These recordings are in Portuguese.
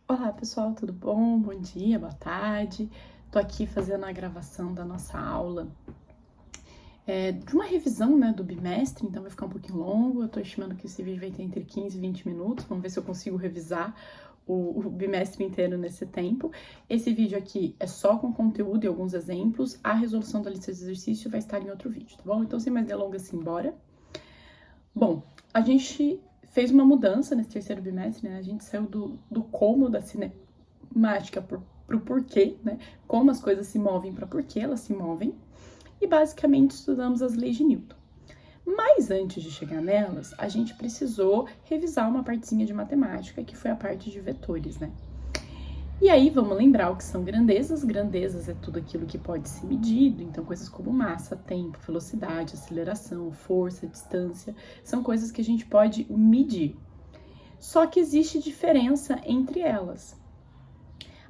Olá pessoal, tudo bom? Bom dia, boa tarde. Tô aqui fazendo a gravação da nossa aula de uma revisão, né, do bimestre, então vai ficar um pouquinho longo. Eu tô estimando que esse vídeo vai ter entre 15 e 20 minutos. Vamos ver se eu consigo revisar o bimestre inteiro nesse tempo. Esse vídeo aqui é só com conteúdo e alguns exemplos. A resolução da lista de exercício vai estar em outro vídeo, tá bom? Então, sem mais delongas, simbora. Bom, a gente fez uma mudança nesse terceiro bimestre, né? A gente saiu do como da cinemática pro porquê, né? Como as coisas se movem para porquê elas se movem. E basicamente estudamos as leis de Newton. Mas antes de chegar nelas, a gente precisou revisar uma partezinha de matemática, que foi a parte de vetores, né? E aí, vamos lembrar o que são grandezas. Grandezas é tudo aquilo que pode ser medido, então coisas como massa, tempo, velocidade, aceleração, força, distância, são coisas que a gente pode medir. Só que existe diferença entre elas.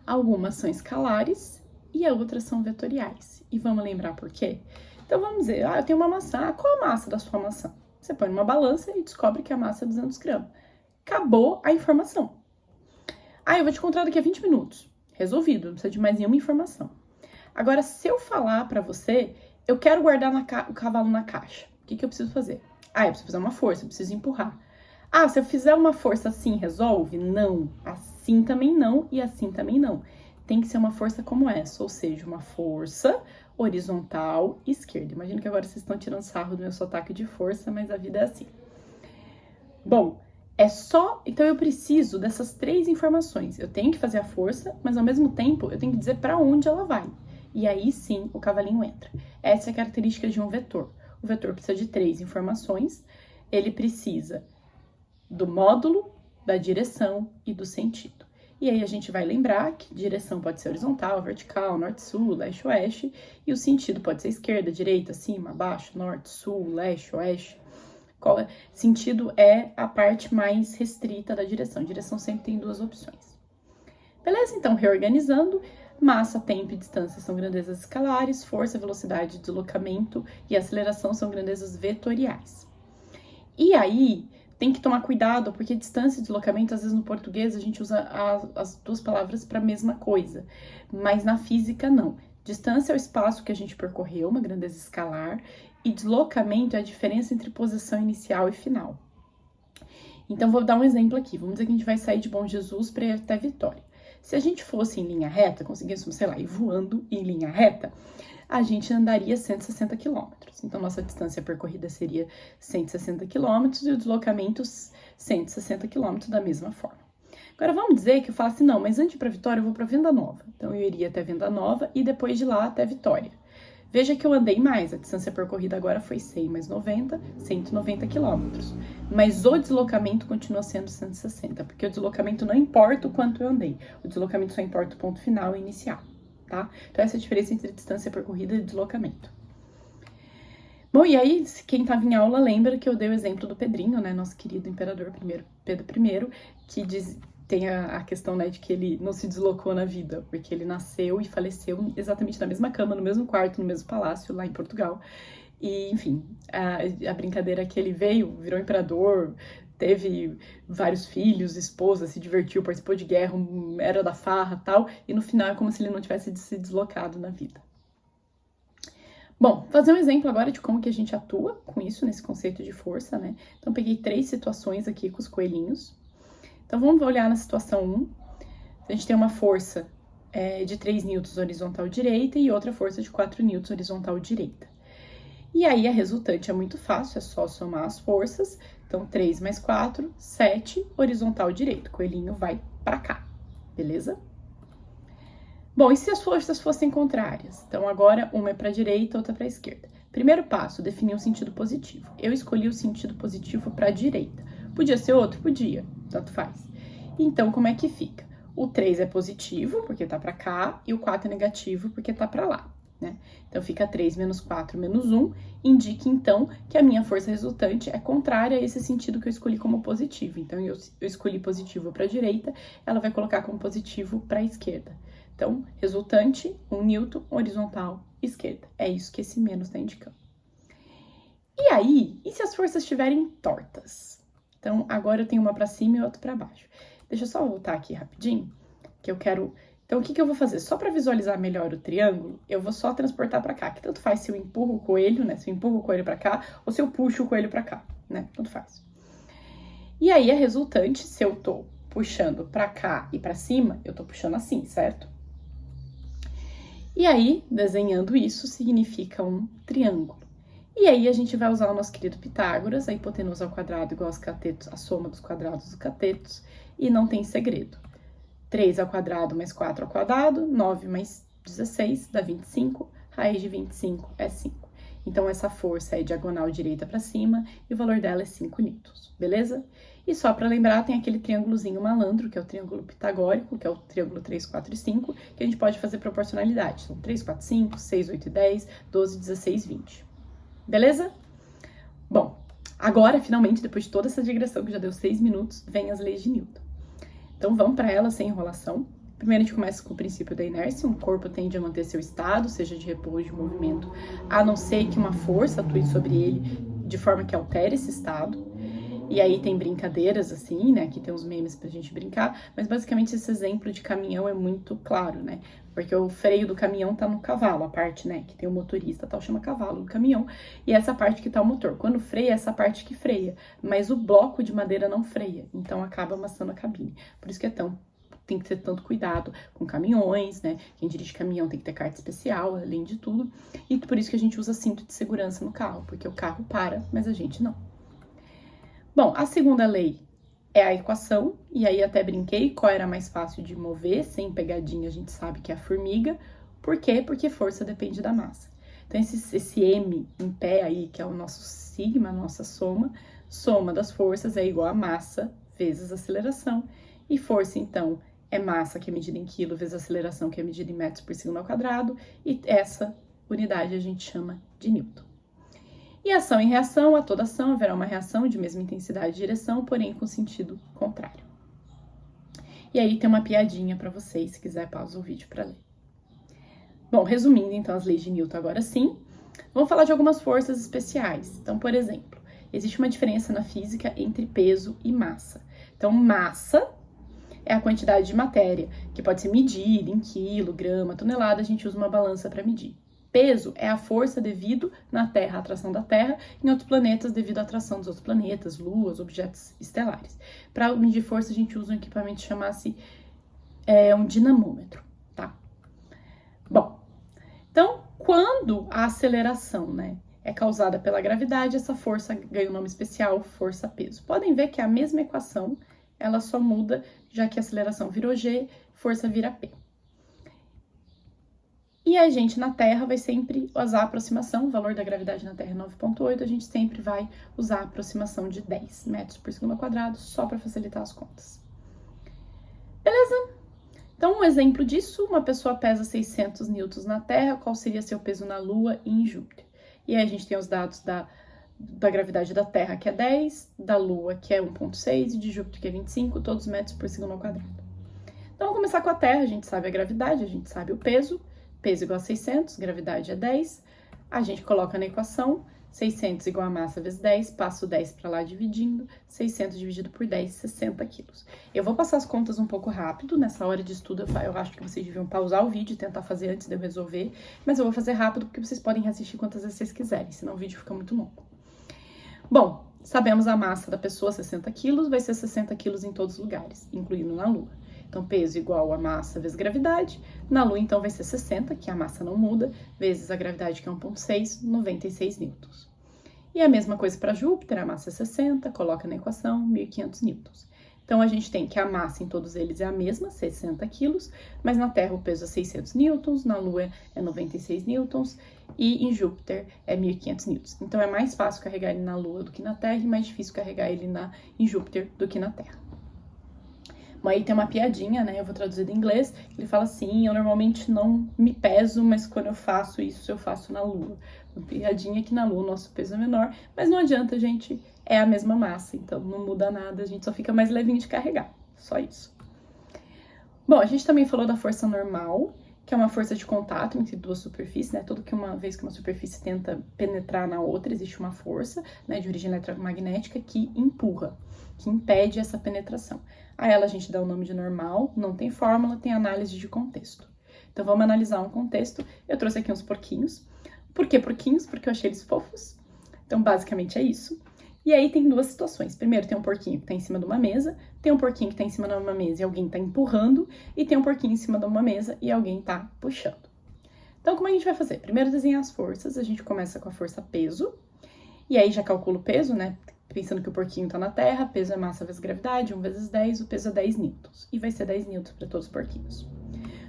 Algumas são escalares e outras são vetoriais. E vamos lembrar por quê? Então vamos dizer, eu tenho uma maçã, qual a massa da sua maçã? Você põe numa balança e descobre que a massa é 200 gramas. Acabou a informação. Eu vou te encontrar daqui a 20 minutos. Resolvido, não precisa de mais nenhuma informação. Agora, se eu falar pra você, eu quero guardar o cavalo na caixa, o que eu preciso fazer? Eu preciso fazer uma força, eu preciso empurrar. Se eu fizer uma força assim, resolve? Não. Assim também não e assim também não. Tem que ser uma força como essa, ou seja, uma força horizontal esquerda. Imagino que agora vocês estão tirando sarro do meu sotaque de força, mas a vida é assim. Bom, então eu preciso dessas três informações. Eu tenho que fazer a força, mas ao mesmo tempo eu tenho que dizer para onde ela vai. E aí sim o cavalinho entra. Essa é a característica de um vetor. O vetor precisa de três informações. Ele precisa do módulo, da direção e do sentido. E aí a gente vai lembrar que direção pode ser horizontal, vertical, norte-sul, leste-oeste, e o sentido pode ser esquerda, direita, cima, abaixo, norte, sul, leste, oeste. Sentido é a parte mais restrita da direção. A direção sempre tem duas opções. Beleza? Então, reorganizando, massa, tempo e distância são grandezas escalares, força, velocidade, deslocamento e aceleração são grandezas vetoriais. E aí, tem que tomar cuidado, porque distância e deslocamento, às vezes no português a gente usa as duas palavras para a mesma coisa, mas na física não. Distância é o espaço que a gente percorreu, uma grandeza escalar, e deslocamento é a diferença entre posição inicial e final. Então, vou dar um exemplo aqui. Vamos dizer que a gente vai sair de Bom Jesus para ir até Vitória. Se a gente fosse em linha reta, conseguíssemos, sei lá, ir voando em linha reta, a gente andaria 160 quilômetros. Então, nossa distância percorrida seria 160 quilômetros e o deslocamento 160 quilômetros da mesma forma. Agora, vamos dizer que eu falasse, não, mas antes de ir para Vitória, eu vou para Venda Nova. Então, eu iria até Venda Nova e depois de lá até Vitória. Veja que eu andei mais, a distância percorrida agora foi 100 mais 90, 190 quilômetros. Mas o deslocamento continua sendo 160, porque o deslocamento não importa o quanto eu andei, o deslocamento só importa o ponto final e inicial, tá? Então essa é a diferença entre distância percorrida e deslocamento. Bom, e aí, quem estava em aula lembra que eu dei o exemplo do Pedrinho, né, nosso querido imperador Pedro I, que tem a questão, né, de que ele não se deslocou na vida, porque ele nasceu e faleceu exatamente na mesma cama, no mesmo quarto, no mesmo palácio, lá em Portugal. E, enfim, a brincadeira é que ele virou imperador, teve vários filhos, esposa, se divertiu, participou de guerra, era da farra e tal, e no final é como se ele não tivesse se deslocado na vida. Bom, fazer um exemplo agora de como que a gente atua com isso, nesse conceito de força, né? Então, peguei 3 situações aqui com os coelhinhos. Então, vamos olhar na situação 1. A gente tem uma força de 3 newtons horizontal direita e outra força de 4 newtons horizontal direita. E aí, a resultante é muito fácil, é só somar as forças. Então, 3 mais 4, 7, horizontal direito. O coelhinho vai para cá, beleza? Bom, e se as forças fossem contrárias? Então, agora uma é para a direita, outra para a esquerda. Primeiro passo, definir um sentido positivo. Eu escolhi o sentido positivo para a direita. Podia ser outro? Podia, tanto faz. Então, como é que fica? O 3 é positivo, porque tá para cá, e o 4 é negativo, porque tá para lá, né? Então, fica 3 menos 4 menos 1, indica, então, que a minha força resultante é contrária a esse sentido que eu escolhi como positivo. Então, eu escolhi positivo para a direita, ela vai colocar como positivo para a esquerda. Então, resultante, 1 newton, horizontal, esquerda. É isso que esse menos está indicando. E aí, e se as forças estiverem tortas? Então, agora eu tenho uma para cima e outra para baixo. Deixa eu só voltar aqui rapidinho. que eu quero... Então, o que eu vou fazer? Só para visualizar melhor o triângulo, eu vou só transportar para cá, que tanto faz se eu empurro o coelho, né? Se eu empurro o coelho para cá, ou se eu puxo o coelho para cá, né? Tanto faz. E aí, a resultante, se eu tô puxando para cá e para cima, eu tô puxando assim, certo? E aí, desenhando isso, significa um triângulo. E aí, a gente vai usar o nosso querido Pitágoras, a hipotenusa ao quadrado igual aos catetos, a soma dos quadrados dos catetos, e não tem segredo. 3 ao quadrado mais 4 ao quadrado, 9 mais 16 dá 25, raiz de 25 é 5. Então, essa força é diagonal direita para cima e o valor dela é 5 newtons, beleza? E só para lembrar, tem aquele triângulozinho malandro, que é o triângulo pitagórico, que é o triângulo 3, 4 e 5, que a gente pode fazer proporcionalidade. São 3, 4, 5, 6, 8 e 10, 12, 16, 20. Beleza? Bom, agora, finalmente, depois de toda essa digressão, que já deu 6 minutos, vem as leis de Newton. Então, vamos para ela sem enrolação. Primeiro, a gente começa com o princípio da inércia. Um corpo tende a manter seu estado, seja de repouso ou de movimento, a não ser que uma força atue sobre ele de forma que altere esse estado. E aí tem brincadeiras assim, né? Aqui tem uns memes pra gente brincar, mas basicamente esse exemplo de caminhão é muito claro, né? Porque o freio do caminhão tá no cavalo, a parte, né, que tem o motorista, tal, chama cavalo do caminhão, e essa parte que tá o motor. Quando freia, é essa parte que freia, mas o bloco de madeira não freia, então acaba amassando a cabine. Por isso que tem que ter tanto cuidado com caminhões, né? Quem dirige caminhão tem que ter carta especial, além de tudo, e por isso que a gente usa cinto de segurança no carro, porque o carro para, mas a gente não. Bom, a segunda lei é a equação, e aí até brinquei qual era mais fácil de mover, sem pegadinha a gente sabe que é a formiga. Por quê? Porque força depende da massa. Então esse M em pé aí, que é o nosso sigma, a nossa soma das forças é igual a massa vezes aceleração, e força então é massa, que é medida em quilo, vezes aceleração, que é medida em metros por segundo ao quadrado, e essa unidade a gente chama de Newton. E ação e reação, a toda ação haverá uma reação de mesma intensidade e direção, porém com sentido contrário. E aí tem uma piadinha para vocês, se quiser pausa o vídeo para ler. Bom, resumindo então as leis de Newton agora sim, vamos falar de algumas forças especiais. Então, por exemplo, existe uma diferença na física entre peso e massa. Então, massa é a quantidade de matéria, que pode ser medida em quilo, grama, tonelada, a gente usa uma balança para medir. Peso é a força devido na Terra, a atração da Terra, em outros planetas devido à atração dos outros planetas, luas, objetos estelares. Para medir força, a gente usa um equipamento que chama-se um dinamômetro, tá? Bom, então, quando a aceleração, né, é causada pela gravidade, essa força ganha o nome especial, força-peso. Podem ver que é a mesma equação, ela só muda, já que a aceleração virou G, força vira P. E a gente na Terra vai sempre usar a aproximação, o valor da gravidade na Terra é 9,8, a gente sempre vai usar a aproximação de 10 metros por segundo ao quadrado, só para facilitar as contas. Beleza? Então, um exemplo disso, uma pessoa pesa 600 newtons na Terra, qual seria seu peso na Lua e em Júpiter? E aí a gente tem os dados da gravidade da Terra, que é 10, da Lua, que é 1,6, e de Júpiter, que é 25, todos metros por segundo ao quadrado. Então, vamos começar com a Terra, a gente sabe a gravidade, a gente sabe o peso igual a 600, gravidade é 10, a gente coloca na equação, 600 igual a massa vezes 10, passo o 10 para lá dividindo, 600 dividido por 10, 60 quilos. Eu vou passar as contas um pouco rápido, nessa hora de estudo eu acho que vocês deviam pausar o vídeo e tentar fazer antes de eu resolver, mas eu vou fazer rápido porque vocês podem reassistir quantas vezes vocês quiserem, senão o vídeo fica muito longo. Bom, sabemos a massa da pessoa, 60 quilos, vai ser 60 quilos em todos os lugares, incluindo na Lua. Então, peso igual a massa vezes gravidade. Na Lua, então, vai ser 60, que a massa não muda, vezes a gravidade, que é 1,6, 96 newtons. E a mesma coisa para Júpiter, a massa é 60, coloca na equação, 1.500 newtons. Então, a gente tem que a massa em todos eles é a mesma, 60 quilos, mas na Terra o peso é 600 newtons, na Lua é 96 newtons e em Júpiter é 1.500 newtons. Então, é mais fácil carregar ele na Lua do que na Terra e mais difícil carregar ele em Júpiter do que na Terra. Mas aí tem uma piadinha, né? Eu vou traduzir do inglês. Ele fala assim: eu normalmente não me peso, mas quando eu faço isso, eu faço na Lua. Uma piadinha que na Lua o nosso peso é menor, mas não adianta, gente, é a mesma massa, então não muda nada, a gente só fica mais levinho de carregar. Só isso. Bom, a gente também falou da força normal, que é uma força de contato entre duas superfícies, né? Toda vez que uma superfície tenta penetrar na outra, existe uma força, né, de origem eletromagnética que empurra, que impede essa penetração. A ela a gente dá o nome de normal, não tem fórmula, tem análise de contexto. Então vamos analisar um contexto. Eu trouxe aqui uns porquinhos. Por que porquinhos? Porque eu achei eles fofos. Então basicamente é isso. E aí tem duas situações. Primeiro tem um porquinho que tá em cima de uma mesa, tem um porquinho que tá em cima de uma mesa e alguém tá empurrando, e tem um porquinho em cima de uma mesa e alguém tá puxando. Então como a gente vai fazer? Primeiro desenhar as forças, a gente começa com a força peso, e aí já calcula o peso, né? Pensando que o porquinho tá na terra, peso é massa vezes gravidade, 1 vezes 10, o peso é 10 newtons, e vai ser 10 newtons para todos os porquinhos.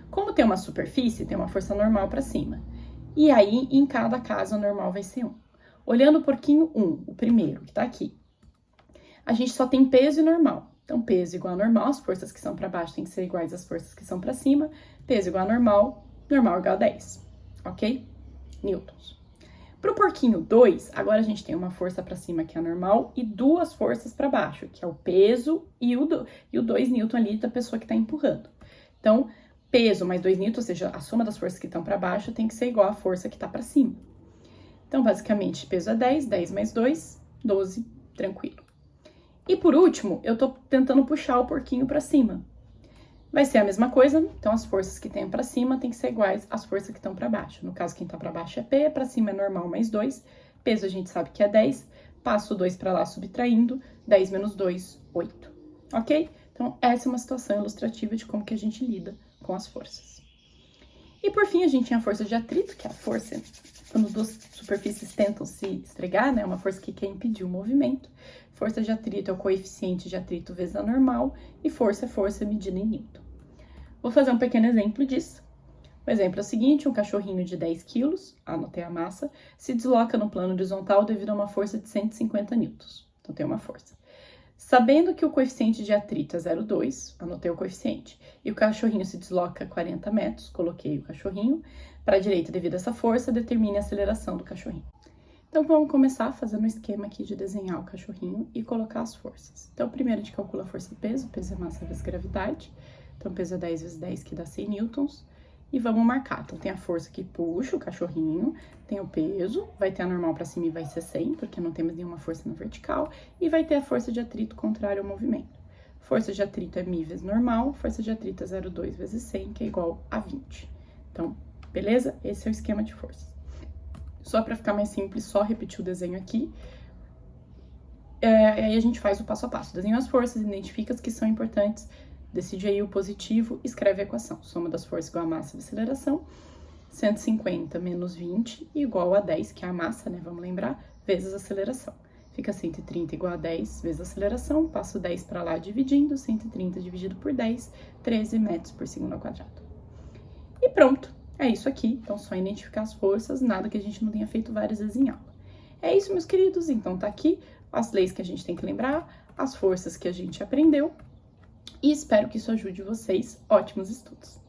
Como tem uma superfície, tem uma força normal para cima, e aí em cada caso o normal vai ser 1. Olhando o porquinho 1, o primeiro, que tá aqui, a gente só tem peso e normal. Então, peso igual a normal, as forças que são para baixo têm que ser iguais às forças que são para cima. Peso igual a normal, normal igual a 10, ok? Newtons. Pro porquinho 2, agora a gente tem uma força para cima, que é a normal, e duas forças para baixo, que é o peso e o 2 newton ali da pessoa que tá empurrando. Então, peso mais 2 newtons, ou seja, a soma das forças que estão para baixo tem que ser igual à força que tá para cima. Então, basicamente, peso é 10, 10 mais 2, 12, tranquilo. E por último, eu tô tentando puxar o porquinho para cima. Vai ser a mesma coisa, então as forças que tem para cima tem que ser iguais às forças que estão para baixo. No caso, quem tá para baixo é P, para cima é normal mais 2, peso a gente sabe que é 10, passo o 2 para lá subtraindo, 10 menos 2, 8, ok? Então, essa é uma situação ilustrativa de como que a gente lida com as forças. E por fim, a gente tem a força de atrito, que é a força quando duas superfícies tentam se esfregar, né? Uma força que quer impedir o movimento. Força de atrito é o coeficiente de atrito vezes a normal, e força é força medida em newton. Vou fazer um pequeno exemplo disso. O exemplo é o seguinte: um cachorrinho de 10 kg, anotei a massa, se desloca no plano horizontal devido a uma força de 150 newtons. Então tem uma força. Sabendo que o coeficiente de atrito é 0,2, anotei o coeficiente, e o cachorrinho se desloca 40 metros, coloquei o cachorrinho para a direita devido a essa força, determine a aceleração do cachorrinho. Então, vamos começar fazendo um esquema aqui de desenhar o cachorrinho e colocar as forças. Então, primeiro a gente calcula a força e peso é massa vezes gravidade, então peso é 10 vezes 10, que dá 100 newtons, e vamos marcar. Então, tem a força que puxa o cachorrinho, tem o peso, vai ter a normal para cima e vai ser 100, porque não tem mais nenhuma força na vertical, e vai ter a força de atrito contrária ao movimento. Força de atrito é μ vezes normal, força de atrito é 0,2 vezes 100, que é igual a 20. Então, beleza? Esse é o esquema de forças. Só para ficar mais simples, só repetir o desenho aqui. Aí a gente faz o passo a passo. Desenha as forças, identifica as que são importantes, decide aí o positivo, escreve a equação. Soma das forças igual a massa vezes aceleração, 150 menos 20 igual a 10, que é a massa, né? Vamos lembrar, vezes a aceleração. Fica 130 igual a 10 vezes a aceleração, passo 10 para lá dividindo, 130 dividido por 10, 13 metros por segundo ao quadrado. E pronto, é isso aqui. Então, só identificar as forças, nada que a gente não tenha feito várias vezes em aula. É isso, meus queridos. Então, tá aqui as leis que a gente tem que lembrar, as forças que a gente aprendeu. E espero que isso ajude vocês. Ótimos estudos!